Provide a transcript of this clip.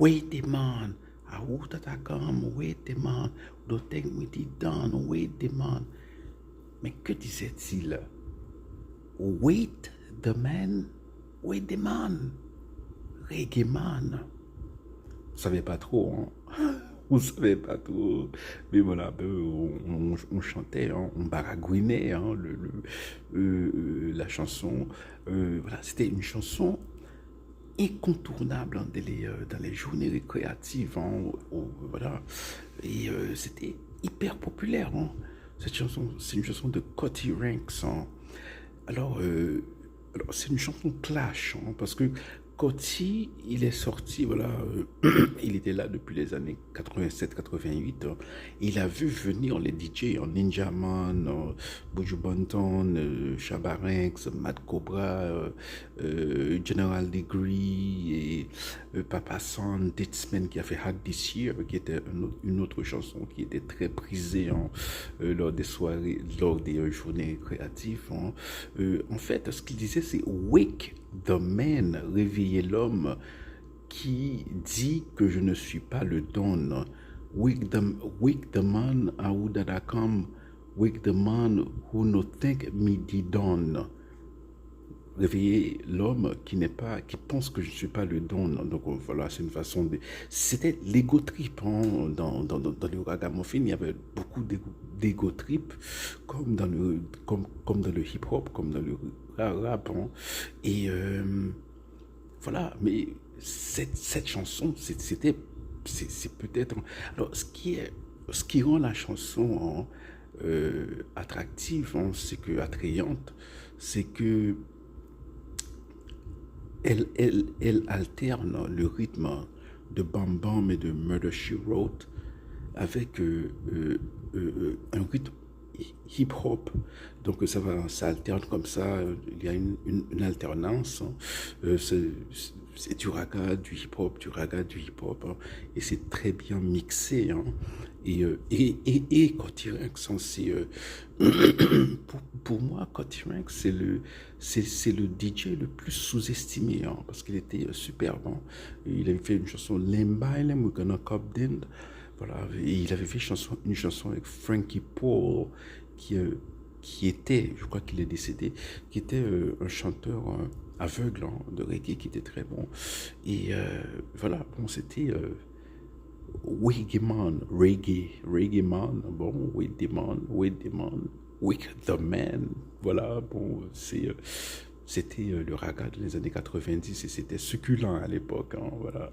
Wait the man. I who that I come, wait the man. Don't take me the down, wait the man. Mais que disait-il? Wait the man, wait the man. Reggae man. On savait pas trop, hein? On savait pas trop. Mais voilà, on chantait, hein, on baragouinait hein, la chanson. Voilà, c'était une chanson incontournable hein, dans les journées récréatives. Hein, voilà. Et c'était hyper populaire. Hein. Cette chanson, c'est une chanson de Cutty Ranks. Hein. Alors, c'est une chanson clash, hein, parce que Cutty, il est sorti, voilà, il était là depuis les années 87-88. Hein. Il a vu venir les DJ, en Ninja Man, Buju Banton, Shabba Ranks, Mad Cobra, General Degree et Papa San, Ditsman qui a fait Hard This Year, qui était une autre chanson qui était très prisée hein, lors des soirées, lors des journées créatives. Hein. En fait, ce qu'il disait, c'est Wake the man, réveiller l'homme qui dit que je ne suis pas le don. Wake the man who that I come. Wake the man who no think me the don. Réveiller l'homme qui n'est pas, qui pense que je ne suis pas le don. Donc voilà, c'est une façon de. C'était l'ego trip hein, dans le ragamuffin. Il y avait beaucoup d'ego trip, comme dans le hip hop, comme dans le rap. Hein. Et voilà, mais cette chanson, c'est peut-être. Alors, ce qui rend la chanson hein, attractive, hein, attrayante, c'est que elle alterne le rythme de Bam Bam et de Murder She Wrote avec un rythme hip-hop. Donc ça alterne comme ça, il y a une alternance. Hein. C'est du raga, du hip-hop, du raga, du hip-hop. Hein. Et c'est très bien mixé. Hein. Et Cutty Ranks, hein, pour moi, Cutty Ranks, c'est le DJ le plus sous-estimé, hein, parce qu'il était superbe. Hein. Il avait fait une chanson Lemba, We're Gonna Cop Din. Voilà, et il avait fait une chanson avec Frankie Paul, qui était, je crois qu'il est décédé, qui était un chanteur aveugle hein, de reggae qui était très bon. Et voilà, bon, c'était Reggae Man, bon, Wake the Man, Wake the Man, voilà, bon, c'était le raga des années 90 et c'était succulent à l'époque, hein, voilà.